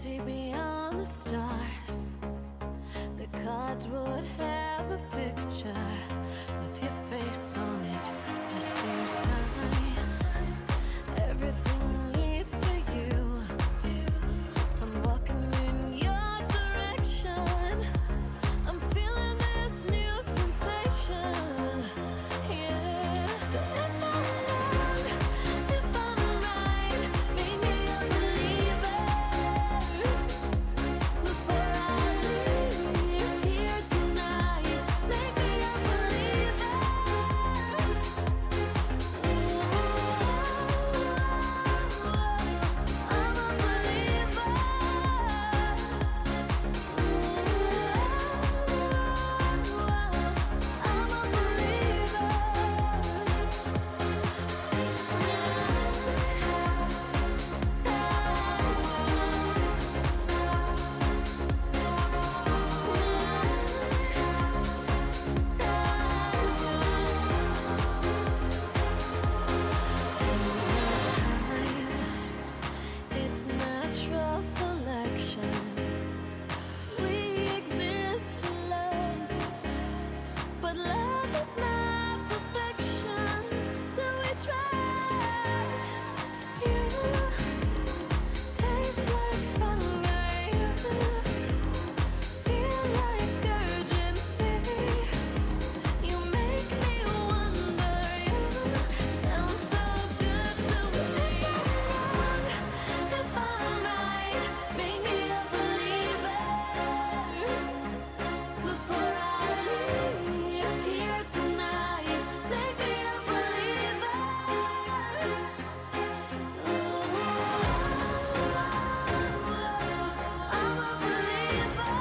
see beyond the stars. The cards would have a picture with your face on it. I see signs. Everything leads to you. I'm walking in your direction. I'm feeling this new sensation. Yeah. So if I'm wrong, if I'm right, make me a believer. Before I leave here tonight, make me a believer. I'm a believer. I'm a It's natural selection. We exist to love, but love is not perfection. Still we try. You taste like hunger. Feel like urgency. You make me wonder. You sound so good to me. If I'm right, make me a believer. Before I leave here tonight, make me a believer. I'm a believer. I'm a believer.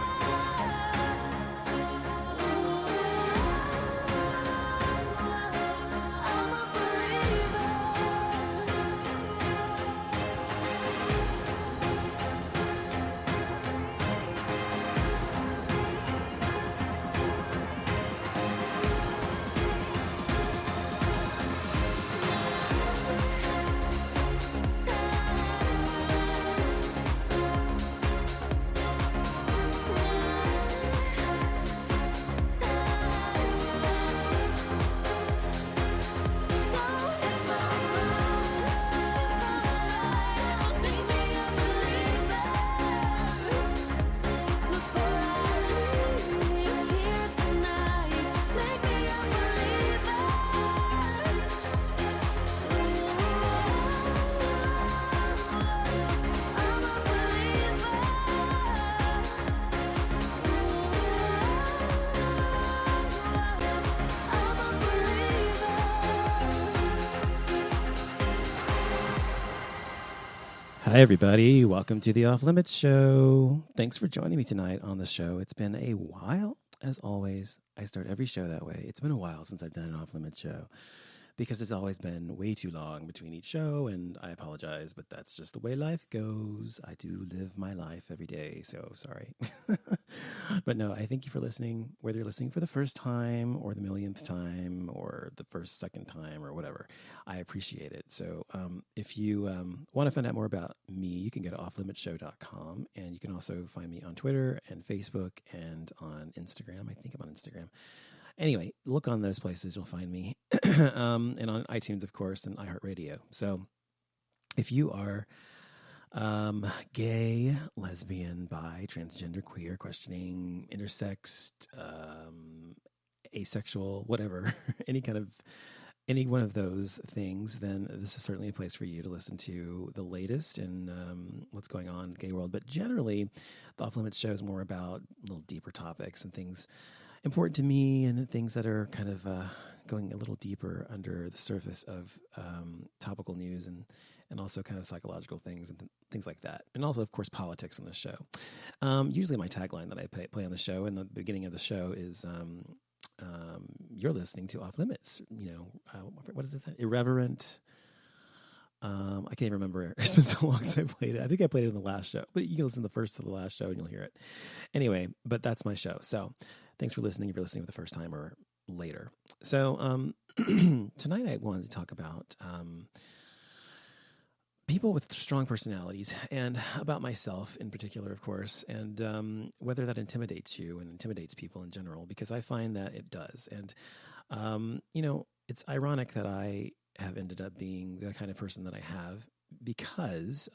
Hi, everybody. Welcome to the Off Limits Show. Thanks for joining me tonight on the show. It's been a while. As always, I start every show that way. It's been a while since I've done an Off Limits show because it's always been way too long between each show, and I apologize, but that's just the way life goes. I do live my life every day, so sorry. But no, I thank you for listening, whether you're listening for the first time or the millionth time or the first, second time or whatever. I appreciate it. So if you want to find out more about me, you can go to offlimitshow.com, and you can also find me on Twitter and Facebook and on Instagram. I think I'm on Instagram. Anyway, look on those places. You'll find me. And on iTunes, of course, and iHeartRadio. So if you are gay, lesbian, bi, transgender, queer, questioning, intersexed, asexual, whatever, any one of those things, then this is certainly a place for you to listen to the latest in what's going on in the gay world. But generally, the Off Limits show is more about little deeper topics and things important to me and things that are kind of going a little deeper under the surface of topical news and also kind of psychological things and things like that. And also, of course, politics on the show. Usually my tagline that I play on the show in the beginning of the show is you're listening to Off Limits. You know, what is this? Irreverent. I can't even remember. It's been so long since I played it. I think I played it in the last show, but you can listen to the first to the last show and you'll hear it. Anyway, but that's my show. So thanks for listening if you're listening for the first time or later. So tonight I wanted to talk about people with strong personalities, and about myself in particular, of course, and whether that intimidates you and intimidates people in general, because I find that it does. And, it's ironic that I have ended up being the kind of person that I have because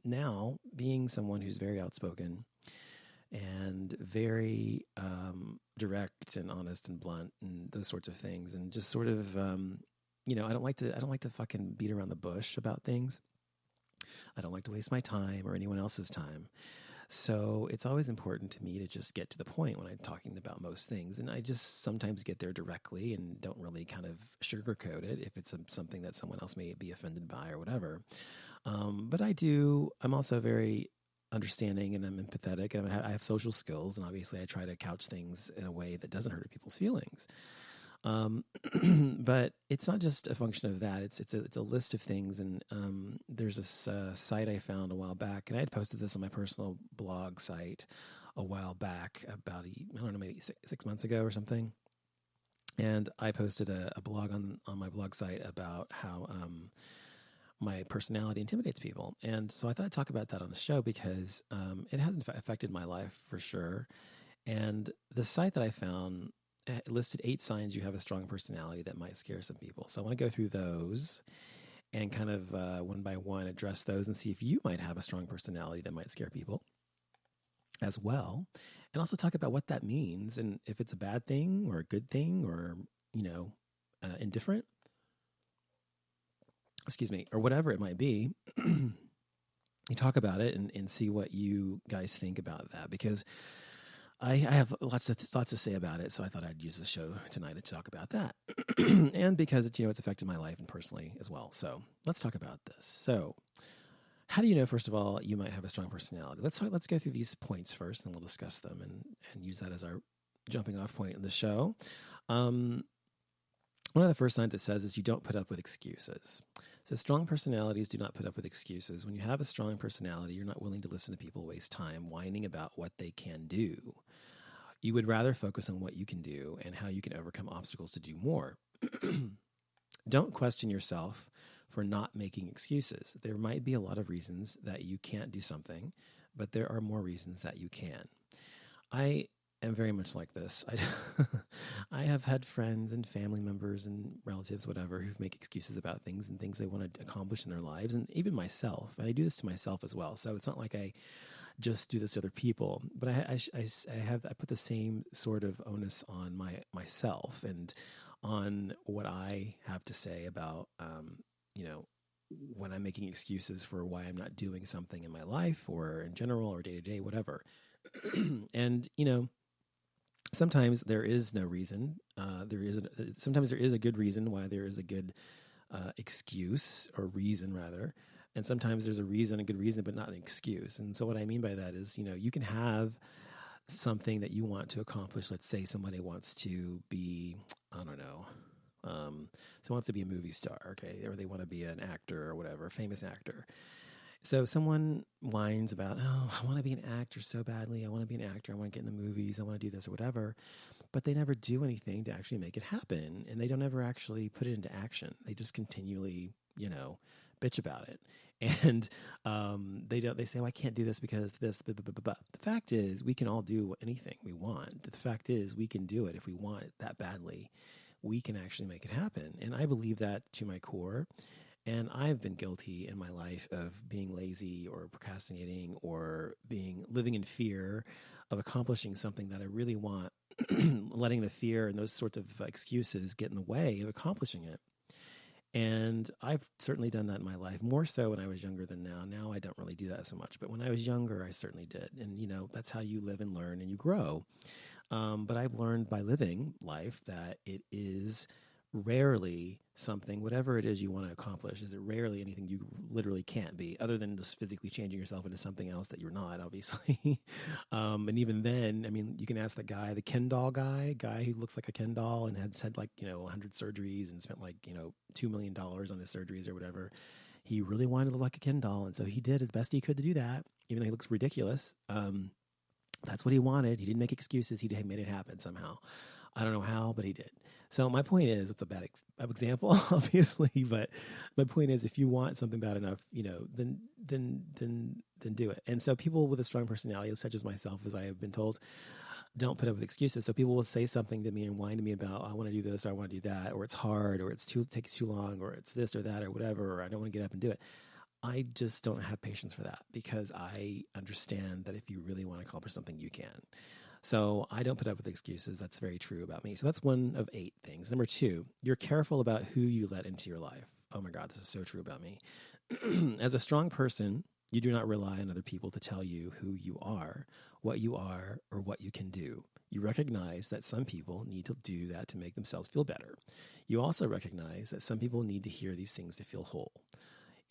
now being someone who's very outspoken and very direct and honest and blunt and those sorts of things, and just sort of, I don't like to fucking beat around the bush about things. I don't like to waste my time or anyone else's time. So it's always important to me to just get to the point when I'm talking about most things. And I just sometimes get there directly and don't really kind of sugarcoat it if it's something that someone else may be offended by or whatever. But I'm also very understanding, and I'm empathetic, and I have social skills. And obviously I try to couch things in a way that doesn't hurt people's feelings. But it's not just a function of that. It's a list of things. And there's this site I found a while back, and I had posted this on my personal blog site a while back, about maybe 6 months ago or something. And I posted a blog on my blog site about how my personality intimidates people. And so I thought I'd talk about that on the show because it has affected my life for sure. And the site that I found listed 8 signs you have a strong personality that might scare some people. So I want to go through those and kind of one by one address those and see if you might have a strong personality that might scare people as well. And also talk about what that means and if it's a bad thing or a good thing or, indifferent. Excuse me, or whatever it might be. You talk about it and see what you guys think about that, because I have lots to say about it, so I thought I'd use the show tonight to talk about that, and because it's affected my life and personally as well. So let's talk about this. So, how do you know? First of all, you might have a strong personality. Let's go through these points first, and we'll discuss them and use that as our jumping off point in the show. One of the first signs it says is you don't put up with excuses. It says strong personalities do not put up with excuses. When you have a strong personality, you're not willing to listen to people waste time whining about what they can do. You would rather focus on what you can do and how you can overcome obstacles to do more. Don't question yourself for not making excuses. There might be a lot of reasons that you can't do something, but there are more reasons that you can. I am very much like this. I have had friends and family members and relatives, whatever, who make excuses about things and things they want to accomplish in their lives, and even myself. And I do this to myself as well. So it's not like I just do this to other people, but I put the same sort of onus on myself and on what I have to say about, when I'm making excuses for why I'm not doing something in my life or in general or day to day, whatever. And, sometimes there is no reason. Sometimes there is a good reason why there is a good excuse, or reason rather. And sometimes there's a good reason, but not an excuse. And so what I mean by that is, you can have something that you want to accomplish. Let's say somebody wants to be, someone wants to be a movie star, okay, or they want to be an actor or whatever, a famous actor. So someone whines about, I want to be an actor so badly. I want to be an actor. I want to get in the movies. I want to do this or whatever. But they never do anything to actually make it happen. And they don't ever actually put it into action. They just continually, bitch about it. And they say, I can't do this because this, blah, blah, blah, blah. The fact is, we can all do anything we want. The fact is, we can do it if we want it that badly. We can actually make it happen. And I believe that to my core. And I've been guilty in my life of being lazy or procrastinating or living in fear of accomplishing something that I really want, letting the fear and those sorts of excuses get in the way of accomplishing it. And I've certainly done that in my life, more so when I was younger than now. Now I don't really do that so much, but when I was younger, I certainly did. And, that's how you live and learn and you grow. But I've learned by living life that it is rarely something, whatever it is you want to accomplish, is it rarely anything you literally can't be, other than just physically changing yourself into something else that you're not, obviously. And even then, you can ask the Ken doll guy who looks like a Ken doll and has had 100 surgeries and spent $2 million on his surgeries or whatever. He really wanted to look like a Ken doll, and so he did as best he could to do that, even though he looks ridiculous. That's what he wanted. He didn't make excuses. He made it happen somehow. I don't know how, but he did. So my point is, it's a bad example, obviously, but my point is, if you want something bad enough, then do it. And so people with a strong personality, such as myself, as I have been told, don't put up with excuses. So people will say something to me and whine to me about, I want to do this, or I want to do that, or it's hard, or takes too long, or it's this or that, or whatever, or I don't want to get up and do it. I just don't have patience for that, because I understand that if you really want to accomplish something, you can. So I don't put up with excuses. That's very true about me. So that's one of 8 things. Number 2, you're careful about who you let into your life. Oh my God, this is so true about me. As a strong person, you do not rely on other people to tell you who you are, or what you can do. You recognize that some people need to do that to make themselves feel better. You also recognize that some people need to hear these things to feel whole.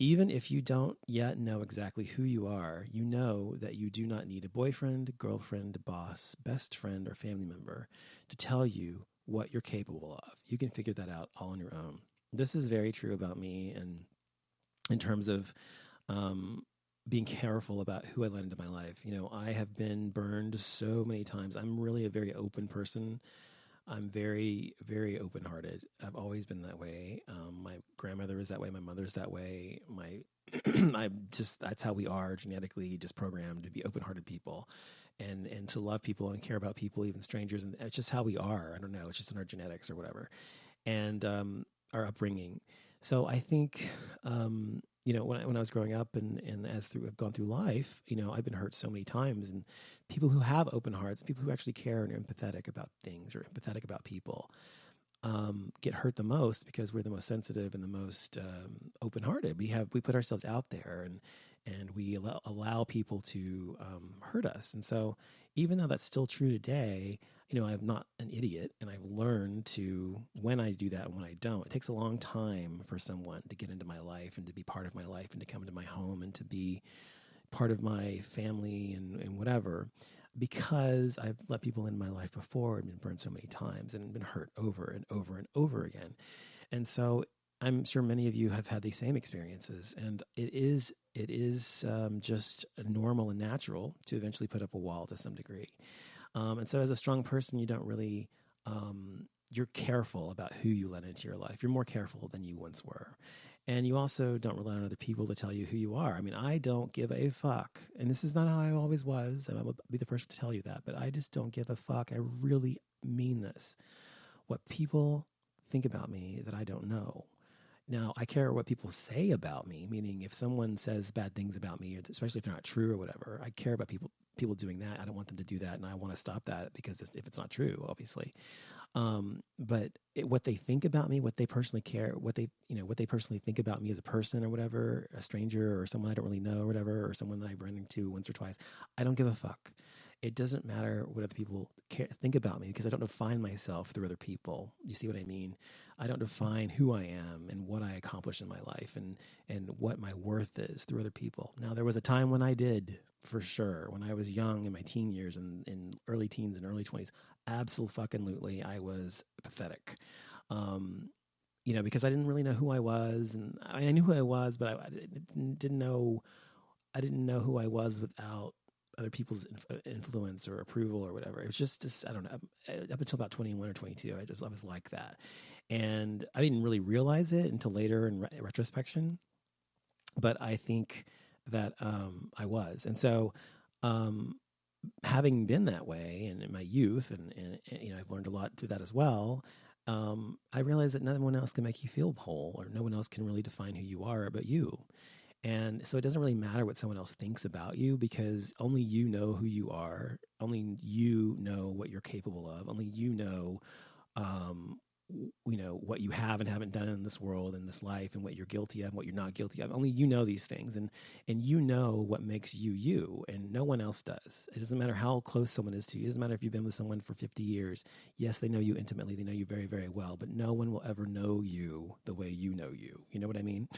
Even if you don't yet know exactly who you are, you know that you do not need a boyfriend, girlfriend, boss, best friend, or family member to tell you what you're capable of. You can figure that out all on your own. This is very true about me, and in terms of being careful about who I let into my life. I have been burned so many times. I'm really a very open person. I'm very, very open-hearted. I've always been that way. My grandmother is that way. My mother's that way. That's how we are genetically, just programmed to be open-hearted people, and to love people and care about people, even strangers. And it's just how we are. I don't know. It's just in our genetics or whatever, and our upbringing. So I think, when I was growing up and I've gone through life, I've been hurt so many times, and people who have open hearts, people who actually care and are empathetic about things or empathetic about people, get hurt the most, because we're the most sensitive and the most open-hearted. We put ourselves out there, and we allow people to hurt us. And so even though that's still true today, I'm not an idiot, and I've learned to, when I do that and when I don't, it takes a long time for someone to get into my life and to be part of my life and to come into my home and to be part of my family and whatever, because I've let people in my life before and been burned so many times and been hurt over and over and over again. And so I'm sure many of you have had these same experiences, and it is just normal and natural to eventually put up a wall to some degree. And so as a strong person, you don't really, you're careful about who you let into your life. You're more careful than you once were. And you also don't rely on other people to tell you who you are. I mean, I don't give a fuck. And this is not how I always was. And I will be the first to tell you that. But I just don't give a fuck. I really mean this. What people think about me that I don't know. Now, I care what people say about me, meaning if someone says bad things about me, especially if they're not true or whatever, I care about people doing that. I don't want them to do that, and I want to stop that, because if it's not true, obviously. But what they think about me, what they personally care, what they personally think about me as a person or whatever, a stranger or someone I don't really know or whatever, or someone that I've run into once or twice, I don't give a fuck. It doesn't matter what other people think about me, because I don't define myself through other people. You see what I mean? I don't define who I am and what I accomplish in my life and what my worth is through other people. Now, there was a time when I did, for sure, when I was young in my teen years and in early teens and early 20s, absolutely, I was pathetic. Because I didn't really know who I was, and I knew who I was, but I didn't know who I was without other people's influence or approval or whatever. It was just I don't know, up until about 21 or 22, I was like that. And I didn't really realize it until later in retrospection, but I think that I was. And so having been that way and in my youth, and I've learned a lot through that as well, I realized that no one else can make you feel whole, or no one else can really define who you are but you. And so it doesn't really matter what someone else thinks about you, because only you know who you are. Only you know what you're capable of. Only you know, what you have and haven't done in this world, in this life, and what you're guilty of and what you're not guilty of. Only you know these things, and you know what makes you you, and no one else does. It doesn't matter how close someone is to you. It doesn't matter if you've been with someone for 50 years. Yes, they know you intimately. They know you very, very well, but no one will ever know you the way you know you. You know what I mean?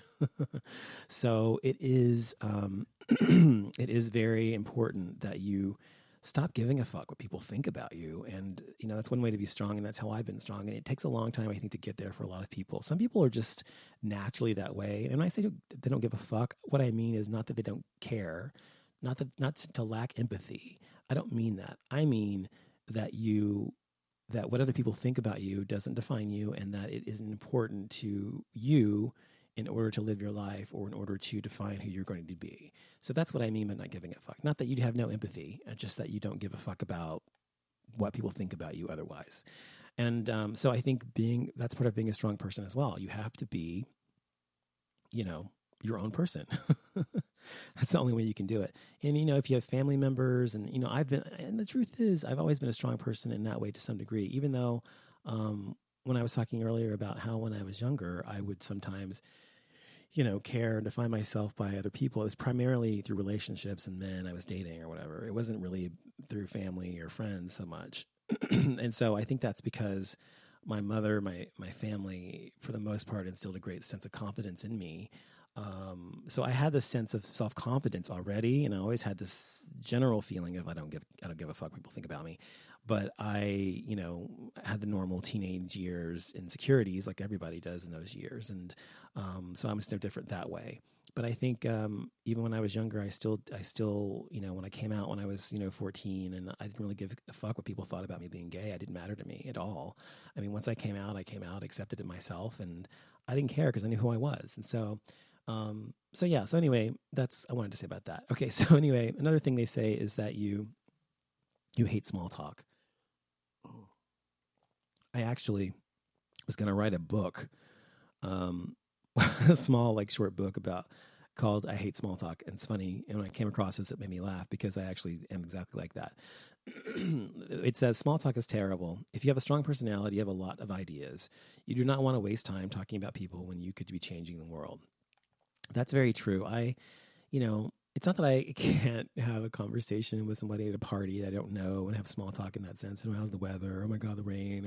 So it is, it is very important that you stop giving a fuck what people think about you. And, that's one way to be strong, and that's how I've been strong. And it takes a long time, I think, to get there for a lot of people. Some people are just naturally that way. And when I say they don't give a fuck, what I mean is not that they don't care, not to lack empathy. I don't mean that. I mean that you that what other people think about you doesn't define you, and that it isn't important to you in order to live your life or in order to define who you're going to be. So that's what I mean by not giving a fuck. Not that you have no empathy, just that you don't give a fuck about what people think about you otherwise. And so I think that's part of being a strong person as well. You have to be, your own person. That's the only way you can do it. And, if you have family members and, and the truth is I've always been a strong person in that way to some degree, even though when I was talking earlier about how when I was younger, I would sometimes, care and define myself by other people. It was primarily through relationships and men I was dating or whatever. It wasn't really through family or friends so much. And so I think that's because my mother, my family, for the most part, instilled a great sense of confidence in me. So I had this sense of self-confidence already, and I always had this general feeling of I don't give a fuck what people think about me. But I, had the normal teenage years insecurities like everybody does in those years, and so I was no different that way. But I think even when I was younger, I still, when I came out when I was 14, and I didn't really give a fuck what people thought about me being gay. It didn't matter to me at all. I mean, once I came out, accepted it myself, and I didn't care because I knew who I was. And so. So anyway, that's, I wanted to say about that. Okay. So anyway, another thing they say is that you hate small talk. I actually was going to write a book, a small, short book called I Hate Small Talk. And it's funny. And when I came across this, it made me laugh because I actually am exactly like that. It says, small talk is terrible. If you have a strong personality, you have a lot of ideas. You do not want to waste time talking about people when you could be changing the world. That's very true. It's not that I can't have a conversation with somebody at a party that I don't know and have small talk in that sense. How's the weather? Oh my God, the rain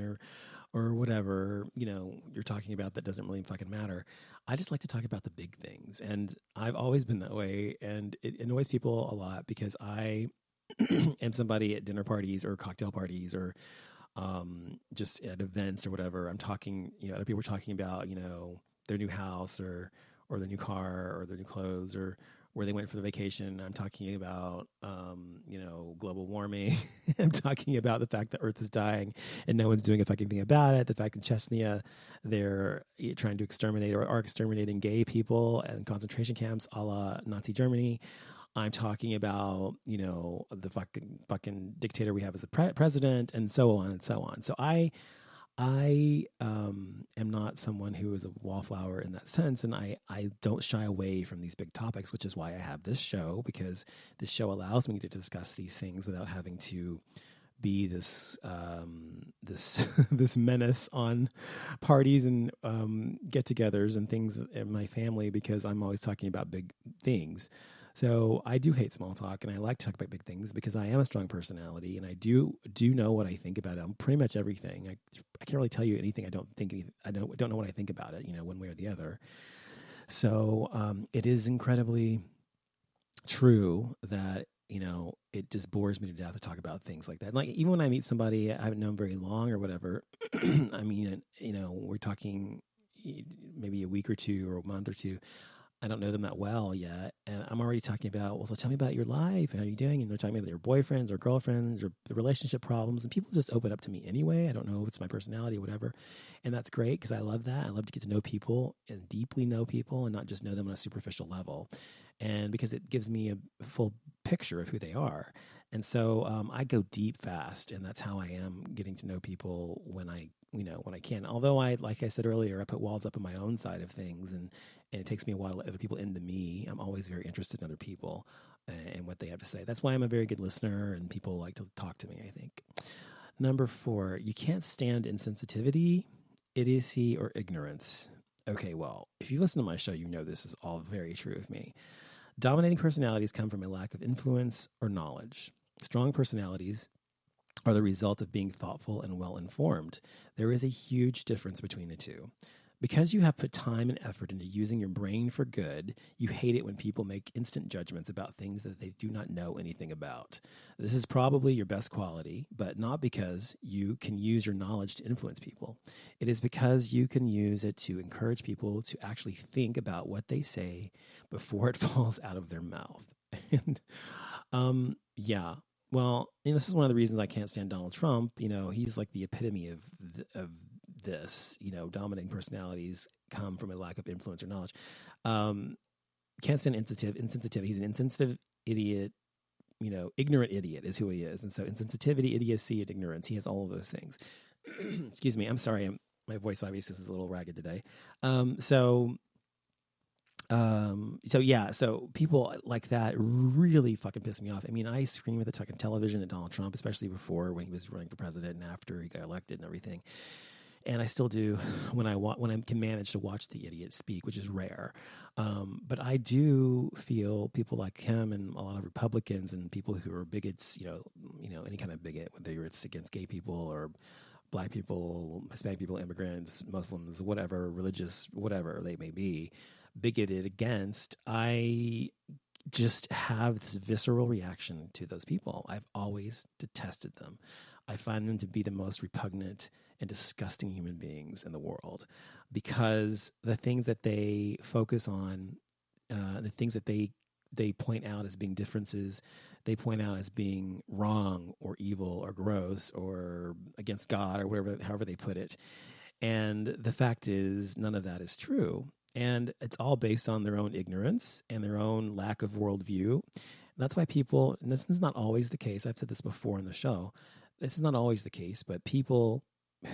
or whatever, you're talking about that doesn't really fucking matter. I just like to talk about the big things. And I've always been that way. And it annoys people a lot because I am somebody at dinner parties or cocktail parties or just at events or whatever. I'm talking, other people are talking about, their new house or their new car or their new clothes or where they went for the vacation. I'm talking about, global warming. I'm talking about the fact that Earth is dying and no one's doing a fucking thing about it. The fact in Chechnya, they're trying to exterminate or are exterminating gay people in concentration camps a la Nazi Germany. I'm talking about, the fucking dictator we have as a president and so on and so on. So I am not someone who is a wallflower in that sense, and I don't shy away from these big topics, which is why I have this show, because this show allows me to discuss these things without having to be this this menace on parties and get-togethers and things in my family, because I'm always talking about big things. So I do hate small talk, and I like to talk about big things because I am a strong personality, and I do know what I think about it. I'm pretty much everything. I can't really tell you anything I don't think. I don't know what I think about it, one way or the other. So it is incredibly true that it just bores me to death to talk about things like that. Like even when I meet somebody I haven't known very long or whatever, I mean, we're talking maybe a week or two or a month or two. I don't know them that well yet, and I'm already talking about, well, so tell me about your life and how you're doing, and they're talking about their boyfriends or girlfriends or the relationship problems, and people just open up to me anyway. I don't know if it's my personality or whatever, and that's great because I love that. I love to get to know people and deeply know people and not just know them on a superficial level, and because it gives me a full picture of who they are. And so I go deep fast, and that's how I am getting to know people when I can. Although like I said earlier, I put walls up on my own side of things, and it takes me a while to let other people into me. I'm always very interested in other people and what they have to say. That's why I'm a very good listener, and people like to talk to me, I think. Number 4, you can't stand insensitivity, idiocy, or ignorance. Okay, well, if you listen to my show, you know this is all very true of me. Dominating personalities come from a lack of influence or knowledge. Strong personalities are the result of being thoughtful and well-informed. There is a huge difference between the two. Because you have put time and effort into using your brain for good, you hate it when people make instant judgments about things that they do not know anything about. This is probably your best quality, but not because you can use your knowledge to influence people. It is because you can use it to encourage people to actually think about what they say before it falls out of their mouth. And yeah, Well, this is one of the reasons I can't stand Donald Trump. He's like the epitome of this. Dominating personalities come from a lack of influence or knowledge. Can't stand insensitive. He's an insensitive idiot. Ignorant idiot is who he is. And so insensitivity, idiocy, and ignorance, he has all of those things. Excuse me. I'm sorry. My voice obviously is a little ragged today. So people like that really fucking piss me off. I mean, I scream at the fucking television at Donald Trump, especially before when he was running for president and after he got elected and everything. And I still do when I can manage to watch the idiot speak, which is rare. But I do feel people like him and a lot of Republicans and people who are bigots, any kind of bigot, whether it's against gay people or Black people, Hispanic people, immigrants, Muslims, whatever, religious, whatever they may be, bigoted against, I just have this visceral reaction to those people. I've always detested them. I find them to be the most repugnant and disgusting human beings in the world, because the things that they focus on, the things that they point out as being differences, they point out as being wrong or evil or gross or against God or whatever, however they put it. And the fact is, none of that is true. And it's all based on their own ignorance and their own lack of worldview. That's why people, and this is not always the case, I've said this before in the show, this is not always the case, but people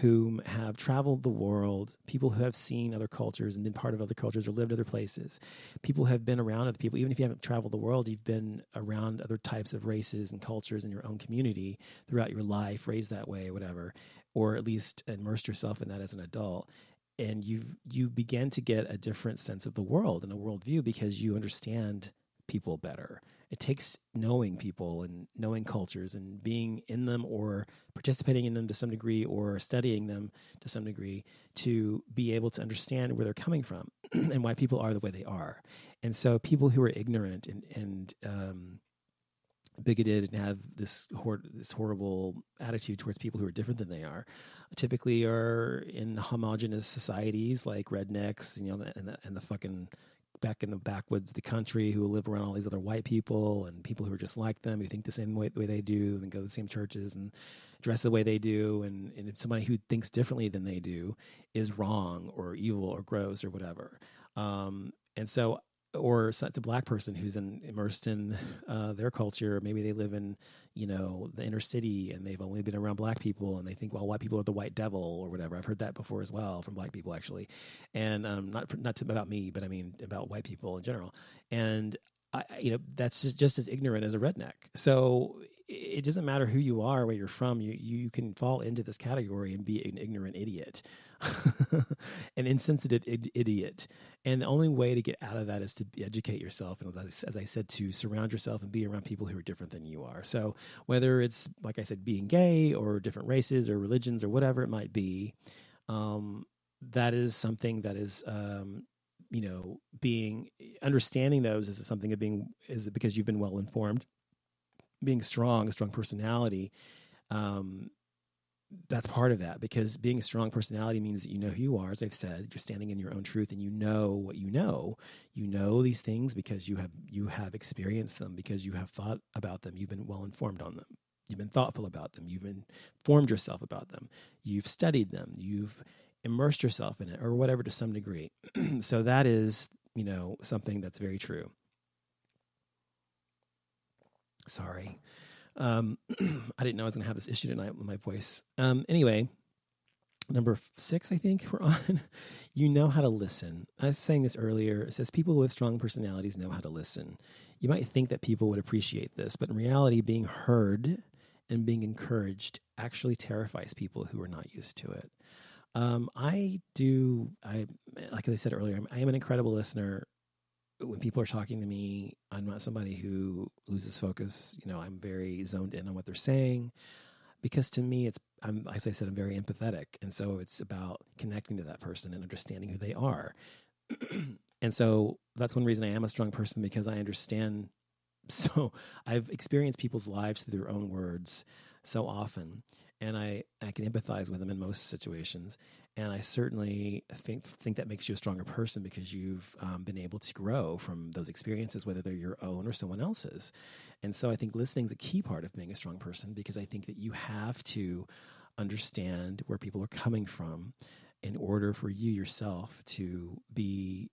who have traveled the world, people who have seen other cultures and been part of other cultures or lived other places, people who have been around other people, even if you haven't traveled the world, you've been around other types of races and cultures in your own community throughout your life, raised that way, whatever, or at least immersed yourself in that as an adult. And you begin to get a different sense of the world and a worldview because you understand people better. It takes knowing people and knowing cultures and being in them or participating in them to some degree or studying them to some degree to be able to understand where they're coming from and why people are the way they are. And so people who are ignorant and bigoted and have this horrible attitude towards people who are different than they are typically are in homogenous societies like rednecks, and the fucking back in the backwoods of the country who live around all these other white people and people who are just like them, who think the same way they do and go to the same churches and dress the way they do. And if somebody who thinks differently than they do is wrong or evil or gross or whatever. Or it's a Black person who's immersed in their culture. Maybe they live in, the inner city and they've only been around Black people and they think, well, white people are the white devil or whatever. I've heard that before as well from Black people, actually. And not about me, but I mean about white people in general. And that's just as ignorant as a redneck. So it doesn't matter who you are, where you're from. You can fall into this category and be an ignorant idiot, an insensitive idiot. And the only way to get out of that is to educate yourself. And as I said, to surround yourself and be around people who are different than you are. So whether it's, like I said, being gay or different races or religions or whatever it might be, that is something that is, understanding those is something of is because you've been well informed. Being a strong personality, that's part of that, because being a strong personality means that you know who you are. As I've said, you're standing in your own truth and you know what you know. You know these things because you have experienced them, because you have thought about them. You've been well informed on them. You've been thoughtful about them. You've informed yourself about them. You've studied them. You've immersed yourself in it or whatever to some degree. So that is, something that's very true. Sorry. I didn't know I was going to have this issue tonight with my voice. Anyway, number 6, I think we're on. You know how to listen. I was saying this earlier. It says people with strong personalities know how to listen. You might think that people would appreciate this, but in reality, being heard and being encouraged actually terrifies people who are not used to it. Like I said earlier, I am an incredible listener. When people are talking to me, I'm not somebody who loses focus. I'm very zoned in on what they're saying, because to me, as I said, I'm very empathetic. And so it's about connecting to that person and understanding who they are. And so that's one reason I am a strong person, because I understand. So I've experienced people's lives through their own words so often. and I can empathize with them in most situations. And I certainly think that makes you a stronger person because you've been able to grow from those experiences, whether they're your own or someone else's. And so I think listening is a key part of being a strong person, because I think that you have to understand where people are coming from in order for you yourself to be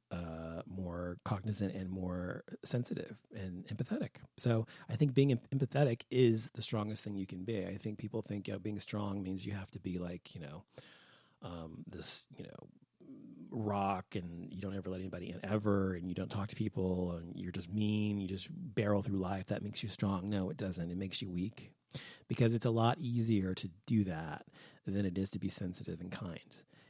more cognizant and more sensitive and empathetic. So I think being empathetic is the strongest thing you can be. I think people think being strong means you have to be like, this, rock, and you don't ever let anybody in ever, and you don't talk to people, and you're just mean, you just barrel through life. That makes you strong. No, it doesn't. It makes you weak, because it's a lot easier to do that than it is to be sensitive and kind.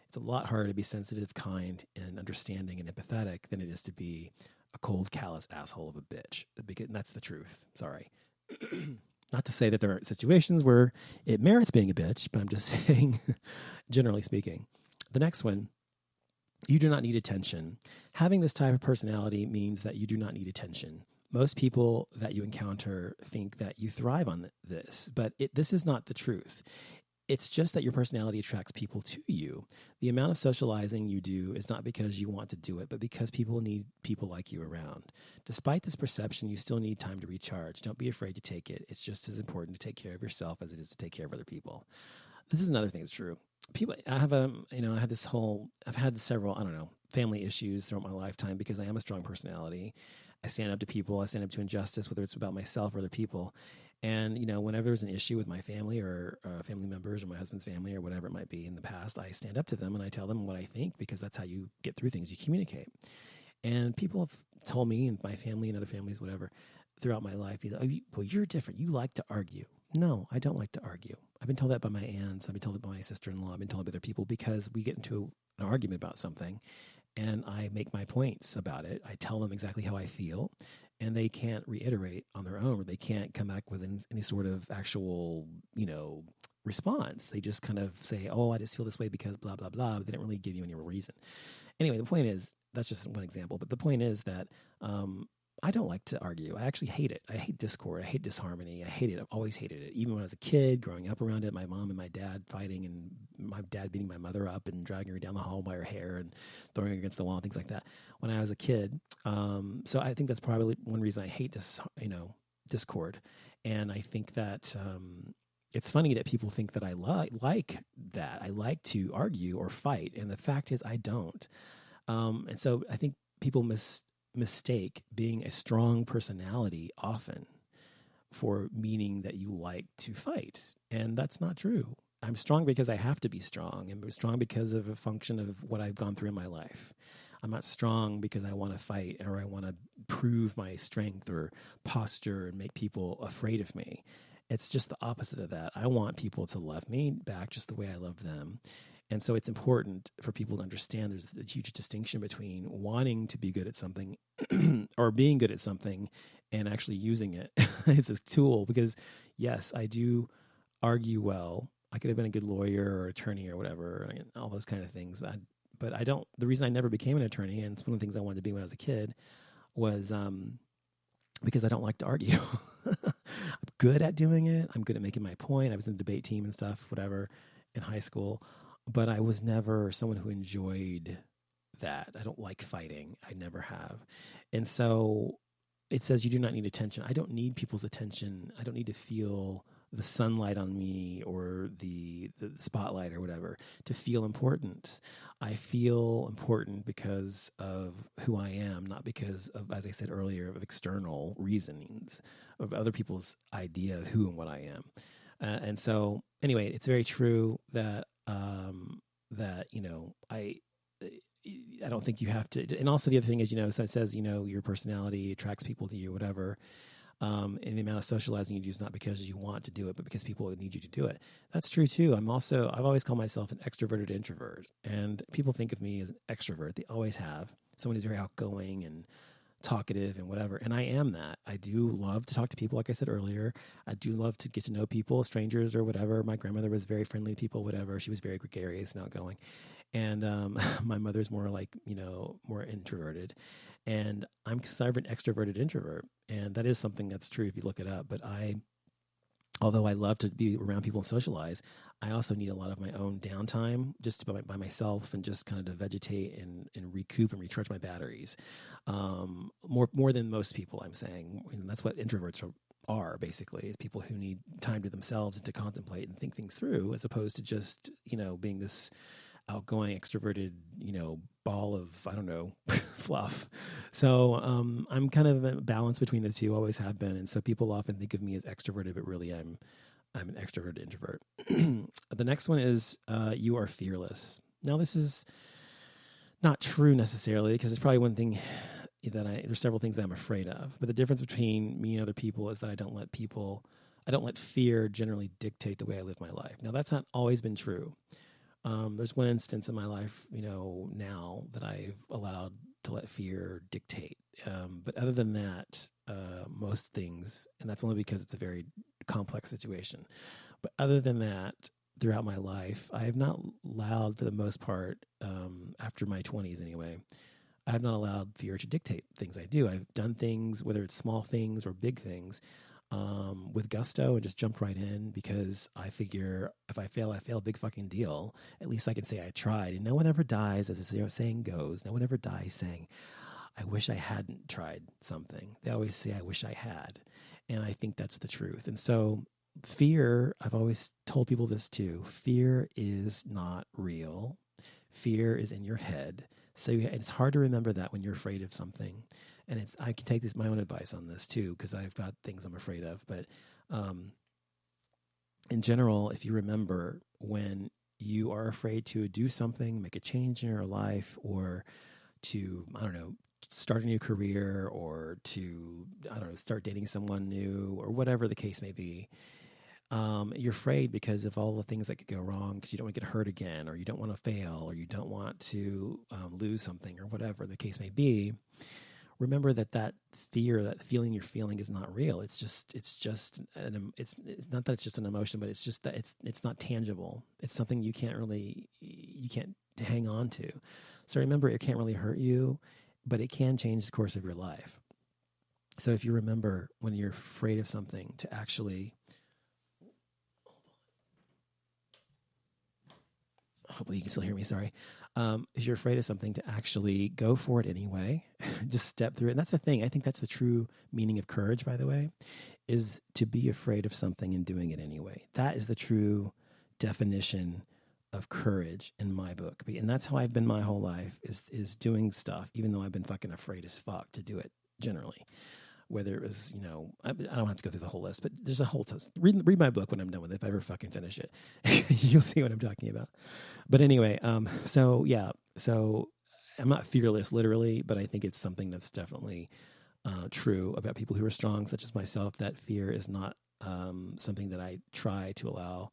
It's a lot harder to be sensitive, kind, and understanding and empathetic than it is to be a cold, callous asshole of a bitch. Because that's the truth. Sorry. Not to say that there aren't situations where it merits being a bitch, but I'm just saying, generally speaking. The next one, you do not need attention. Having this type of personality means that you do not need attention. Most people that you encounter think that you thrive on this, but this is not the truth. It's just that your personality attracts people to you. The amount of socializing you do is not because you want to do it, but because people need people like you around. Despite this perception, you still need time to recharge. Don't be afraid to take it. It's just as important to take care of yourself as it is to take care of other people. This is another thing that's true. I've had several, family issues throughout my lifetime because I am a strong personality. I stand up to people. I stand up to injustice, whether it's about myself or other people. And, whenever there's an issue with my family or family members or my husband's family or whatever it might be in the past, I stand up to them and I tell them what I think, because that's how you get through things. You communicate. And people have told me, and my family and other families, whatever, throughout my life, well, you're different. You like to argue. No, I don't like to argue. I've been told that by my aunts. I've been told that by my sister-in-law. I've been told by other people, because we get into an argument about something and I make my points about it. I tell them exactly how I feel, and they can't reiterate on their own, or they can't come back with any sort of actual, response. They just kind of say, oh, I just feel this way because blah, blah, blah. But they didn't really give you any reason. Anyway, the point is, that's just one example, but the point is that I don't like to argue. I actually hate it. I hate discord. I hate disharmony. I hate it. I've always hated it. Even when I was a kid, growing up around it, my mom and my dad fighting, and my dad beating my mother up and dragging her down the hall by her hair and throwing her against the wall and things like that when I was a kid. So I think that's probably one reason I hate discord. And I think that it's funny that people think that I like that. I like to argue or fight. And the fact is I don't. And so I think people mistake being a strong personality often for meaning that you like to fight. And that's not true. I'm strong because I have to be strong. I'm strong because of a function of what I've gone through in my life. I'm not strong because I want to fight or I want to prove my strength or posture and make people afraid of me. It's just the opposite of that. I want people to love me back just the way I love them. And so it's important for people to understand there's a huge distinction between wanting to be good at something or being good at something and actually using it as a tool. Because, yes, I do argue well. I could have been a good lawyer or attorney or whatever, and all those kind of things. But I don't. The reason I never became an attorney, and it's one of the things I wanted to be when I was a kid, was because I don't like to argue. I'm good at doing it. I'm good at making my point. I was in the debate team and stuff, whatever, in high school. But I was never someone who enjoyed that. I don't like fighting. I never have. And so it says you do not need attention. I don't need people's attention. I don't need to feel the sunlight on me or the spotlight or whatever to feel important. I feel important because of who I am, not because of, as I said earlier, of external reasonings, of other people's idea of who and what I am. And so anyway, it's very true that I don't think you have to. And also the other thing is, so it says, your personality attracts people to you, whatever. And the amount of socializing you do is not because you want to do it, but because people need you to do it. That's true too. I've always called myself an extroverted introvert, and people think of me as an extrovert. They always have. Someone who's very outgoing and talkative and whatever. And I am that. I do love to talk to people. Like I said earlier, I do love to get to know people, strangers or whatever. My grandmother was very friendly to people, whatever. She was very gregarious and outgoing. And my mother's more like, more introverted. And I'm an extroverted introvert. And that is something that's true if you look it up. But I although I love to be around people and socialize, I also need a lot of my own downtime just by myself and just kind of to vegetate and recoup and recharge my batteries. More than most people, I'm saying. And that's what introverts are basically, is people who need time to themselves and to contemplate and think things through, as opposed to just, being this outgoing, extroverted, ball of, I don't know, fluff. So I'm kind of a balance between the two, always have been. And so people often think of me as extroverted, but really I'm an extroverted introvert. The next one is you are fearless. Now, this is not true necessarily, because it's probably one thing there's several things that I'm afraid of. But the difference between me and other people is that I don't let fear generally dictate the way I live my life. Now, that's not always been true. There's one instance in my life, now that I've allowed to let fear dictate. But other than that, most things, and that's only because it's a very complex situation. But other than that, throughout my life, I have not allowed, for the most part, after my 20s anyway, I have not allowed fear to dictate things I do. I've done things, whether it's small things or big things, with gusto and just jumped right in, because I figure if I fail, big fucking deal. At least I can say I tried. And no one ever dies, as the saying goes, no one ever dies saying, I wish I hadn't tried something. They always say, I wish I had. And I think that's the truth. And so fear, I've always told people this too, fear is not real. Fear is in your head. So it's hard to remember that when you're afraid of something. And I can take my own advice on this too, because I've got things I'm afraid of. But in general, if you remember when you are afraid to do something, make a change in your life, or to, I don't know, start a new career, or to, I don't know, start dating someone new, or whatever the case may be, you're afraid because of all the things that could go wrong, because you don't want to get hurt again, or you don't want to fail, or you don't want to lose something, or whatever the case may be. Remember that fear, that feeling you're feeling, is not real. It's not that it's just an emotion, but it's just that it's not tangible. It's something you can't hang on to. So remember, it can't really hurt you, but it can change the course of your life. So if you remember when you're afraid of something, to actually, hopefully you can still hear me, sorry. If you're afraid of something, to actually go for it anyway, just step through it. And that's the thing. I think that's the true meaning of courage, by the way, is to be afraid of something and doing it anyway. That is the true definition of courage in my book. And that's how I've been my whole life, is doing stuff, even though I've been fucking afraid as fuck to do it generally. Whether it was, I don't have to go through the whole list, but there's a whole test. Read my book when I'm done with it, if I ever fucking finish it. You'll see what I'm talking about. But anyway, so I'm not fearless literally, but I think it's something that's definitely true about people who are strong, such as myself, that fear is not something that I try to allow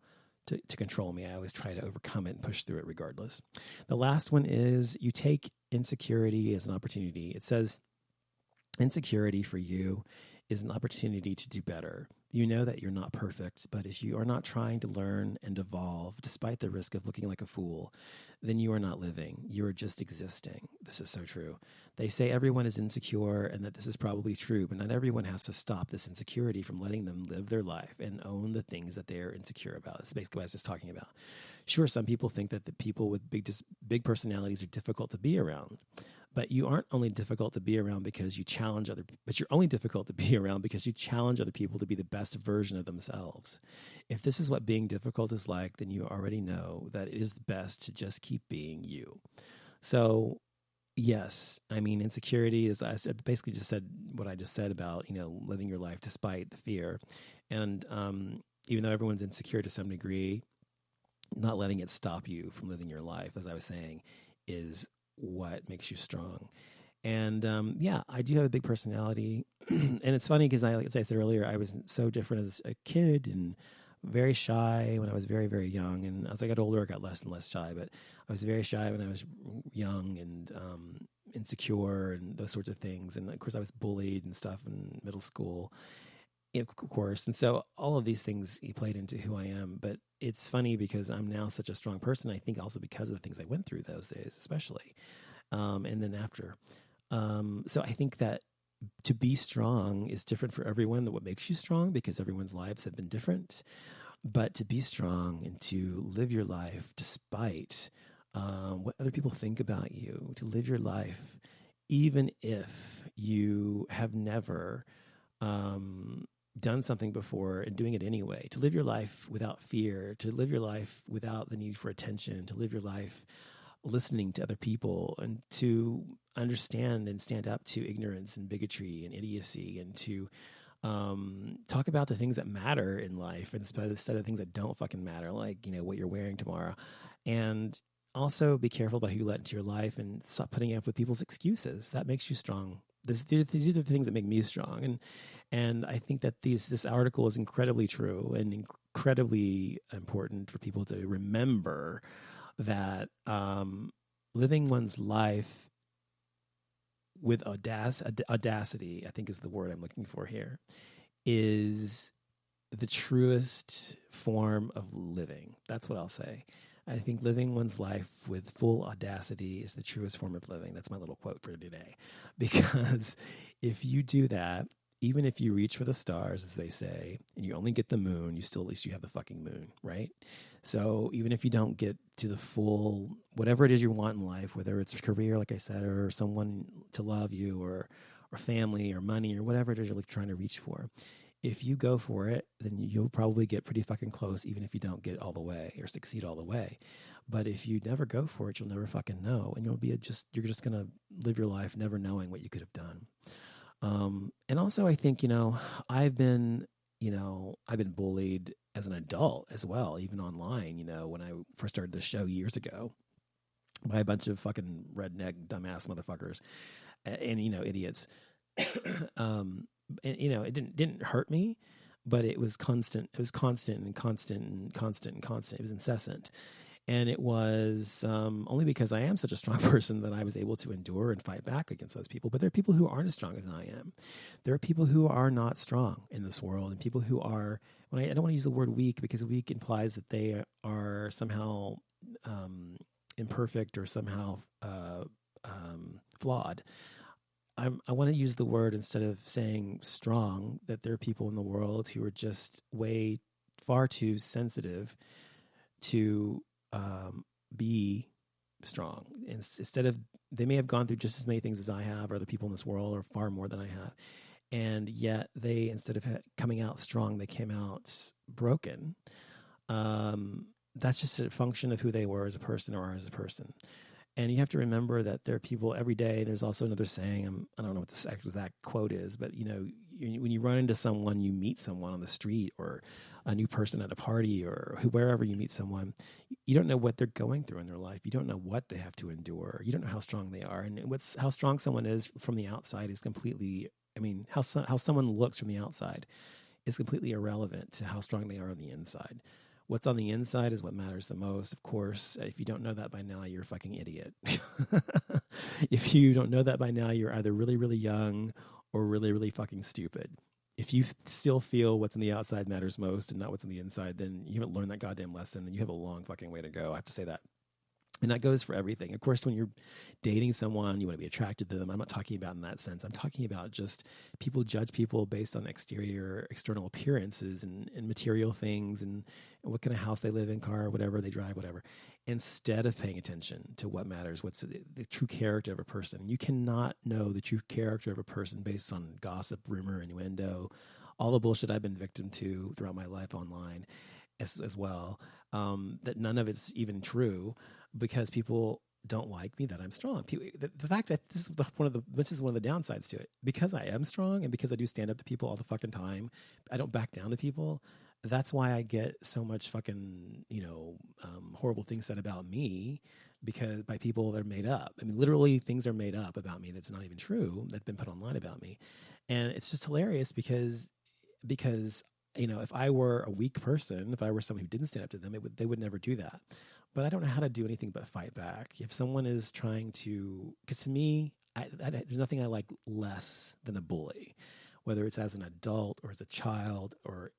to control me. I always try to overcome it and push through it regardless. The last one is you take insecurity as an opportunity. It says, insecurity for you is an opportunity to do better. You know that you're not perfect, but if you are not trying to learn and evolve, despite the risk of looking like a fool, then you are not living. You are just existing. This is so true. They say everyone is insecure, and that this is probably true, but not everyone has to stop this insecurity from letting them live their life and own the things that they are insecure about. That's basically what I was just talking about. Sure, some people think that the people with big personalities are difficult to be around. But you aren't only difficult to be around because you challenge but you're only difficult to be around because you challenge other people to be the best version of themselves. If this is what being difficult is like, then you already know that it is best to just keep being you. So, yes, I mean, insecurity is, I basically just said what I just said about, living your life despite the fear. And even though everyone's insecure to some degree, not letting it stop you from living your life, as I was saying, is what makes you strong. And I do have a big personality. And it's funny because as I said earlier, I was so different as a kid and very shy when I was very, very young. And as I got older, I got less and less shy. But I was very shy when I was young and insecure and those sorts of things. And of course, I was bullied and stuff in middle school, of course. And so all of these things played into who I am. But it's funny because I'm now such a strong person. I think also because of the things I went through those days, especially, and then after. So I think that to be strong is different for everyone, that what makes you strong, because everyone's lives have been different. But to be strong and to live your life despite what other people think about you, to live your life even if you have never done something before and doing it anyway, to live your life without fear, to live your life without the need for attention, to live your life listening to other people, and to understand and stand up to ignorance and bigotry and idiocy, and to talk about the things that matter in life instead of things that don't fucking matter, like, what you're wearing tomorrow. And also be careful about who you let into your life, and stop putting up with people's excuses. That makes you strong. These are the things that make me strong. And I think that this article is incredibly true and incredibly important for people to remember that living one's life with audacity, I think is the word I'm looking for here, is the truest form of living. That's what I'll say. I think living one's life with full audacity is the truest form of living. That's my little quote for today. Because if you do that, even if you reach for the stars, as they say, and you only get the moon, at least you have the fucking moon, right? So even if you don't get to the full, whatever it is you want in life, whether it's a career, like I said, or someone to love you, or family, or money, or whatever it is you're trying to reach for, if you go for it, then you'll probably get pretty fucking close, even if you don't get all the way or succeed all the way. But if you never go for it, you'll never fucking know, and you're just gonna live your life never knowing what you could have done. And also, I think I've been bullied as an adult as well, even online. When I first started this show years ago, by a bunch of fucking redneck dumbass motherfuckers and idiots. And it didn't hurt me, but it was constant. It was constant and constant and constant and constant. It was incessant. And it was only because I am such a strong person that I was able to endure and fight back against those people. But there are people who aren't as strong as I am. There are people who are not strong in this world, and people who are, I don't want to use the word weak, because weak implies that they are somehow imperfect or somehow flawed. I want to use the word, instead of saying strong, that there are people in the world who are just far too sensitive to be strong. And instead of, they may have gone through just as many things as I have, or other people in this world, or far more than I have. And yet they, instead of coming out strong, they came out broken. That's just a function of who they were as a person, or are as a person. And you have to remember that there are people every day. There's also another saying, I don't know what the exact quote is, but when you run into someone, you meet someone on the street, or a new person at a party, or wherever you meet someone, you don't know what they're going through in their life. You don't know what they have to endure. You don't know how strong they are. And how strong someone is from the outside is completely, how someone looks from the outside is completely irrelevant to how strong they are on the inside. What's on the inside is what matters the most. Of course, if you don't know that by now, you're a fucking idiot. If you don't know that by now, you're either really, really young or really, really fucking stupid. If you still feel what's on the outside matters most and not what's on the inside, then you haven't learned that goddamn lesson, then you have a long fucking way to go. I have to say that. And that goes for everything. Of course, when you're dating someone, you want to be attracted to them. I'm not talking about in that sense. I'm talking about just people judge people based on external appearances and material things, and what kind of house they live in, car, whatever they drive, whatever, instead of paying attention to what matters, what's the true character of a person. You cannot know the true character of a person based on gossip, rumor, innuendo, all the bullshit I've been victim to throughout my life online as well, that none of it's even true, because people don't like me that I'm strong. The fact that this is one of the downsides to it, because I am strong and because I do stand up to people all the fucking time, I don't back down to people. That's why I get so much fucking, horrible things said about me, because by people that are made up. Literally things are made up about me that's not even true, that's been put online about me. And it's just hilarious because if I were a weak person, if I were someone who didn't stand up to them, they would never do that. But I don't know how to do anything but fight back. If someone is trying to, because to me, there's nothing I like less than a bully, whether it's as an adult or as a child or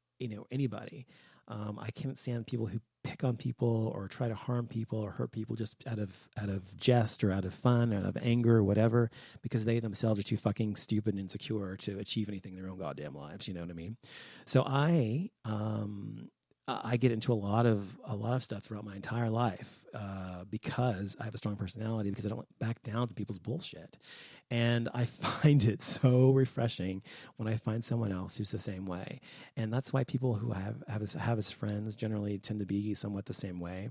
anybody. I can't stand people who pick on people or try to harm people or hurt people just out of jest or out of fun, out of anger or whatever, because they themselves are too fucking stupid and insecure to achieve anything in their own goddamn lives. You know what I mean? So I get into a lot of stuff throughout my entire life because I have a strong personality, because I don't back down to people's bullshit. And I find it so refreshing when I find someone else who's the same way. And that's why people who have as friends generally tend to be somewhat the same way.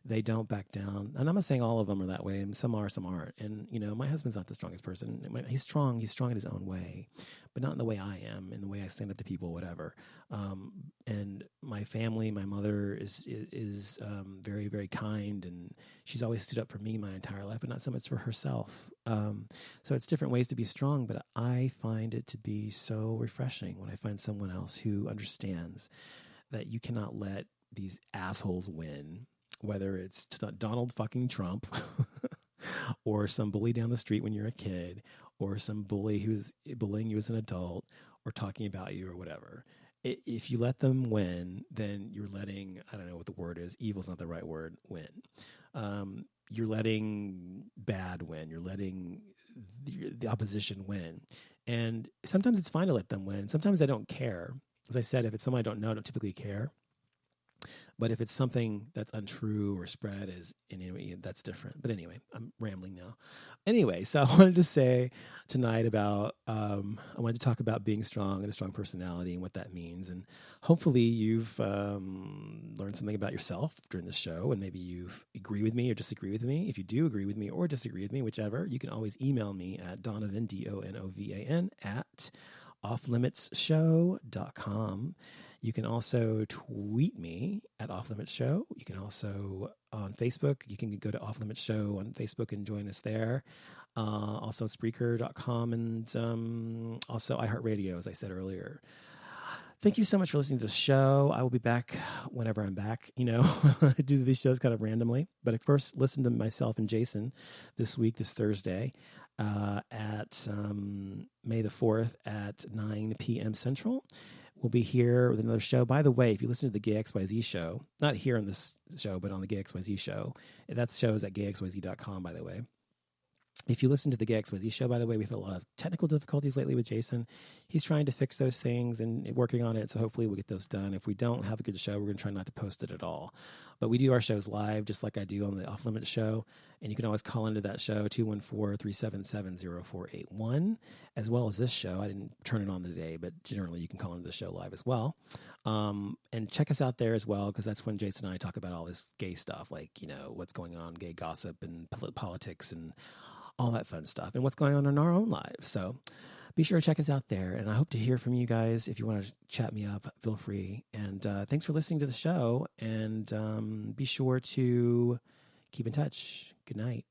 They don't back down. And I'm not saying all of them are that way, and some are, some aren't. And, you know, my husband's not the strongest person. He's strong in his own way, but not in the way I am, in the way I stand up to people, whatever. And my family, my mother is very, very kind, and she's always stood up for me my entire life, but not so much for herself. So it's different ways to be strong, but I find it to be so refreshing when I find someone else who understands that you cannot let these assholes win, whether it's Donald fucking Trump or some bully down the street when you're a kid, or some bully who's bullying you as an adult or talking about you or whatever. If you let them win, then you're letting, I don't know what the word is, evil's not the right word, win. You're letting bad win. You're letting the opposition win. And sometimes it's fine to let them win. Sometimes I don't care. As I said, if it's someone I don't know, I don't typically care. But if it's something that's untrue or spread that's different. But anyway, I'm rambling now. Anyway, so I wanted to say tonight about, I wanted to talk about being strong and a strong personality and what that means. And hopefully you've learned something about yourself during this show, and maybe you agree with me or disagree with me. If you do agree with me or disagree with me, whichever, you can always email me at Donovan, DONOVAN, at offlimitsshow.com. You can also tweet me at Off Limits Show. You can also on Facebook. You can go to Off Limits Show on Facebook and join us there. Also Spreaker.com and also iHeartRadio, as I said earlier. Thank you so much for listening to the show. I will be back whenever I'm back. You know, I do these shows kind of randomly. But I first listen to myself and Jason this Thursday, at May the 4th at 9 p.m. Central. We'll be here with another show. By the way, if you listen to the Gay XYZ show, not here on this show, but on the Gay XYZ show, that show is at gayxyz.com, by the way. If you listen to the Gay XYZ show, by the way, we've had a lot of technical difficulties lately with Jason. He's trying to fix those things and working on it, so hopefully we'll get those done. If we don't have a good show, we're going to try not to post it at all. But we do our shows live, just like I do on the Off Limits show, and you can always call into that show, 214-377-0481, as well as this show. I didn't turn it on today, but generally you can call into the show live as well. And check us out there as well, because that's when Jason and I talk about all this gay stuff, like, you know, what's going on, gay gossip and politics and all that fun stuff, and what's going on in our own lives. So be sure to check us out there, and I hope to hear from you guys. If you want to chat me up, feel free. And thanks for listening to the show, and be sure to keep in touch. Good night.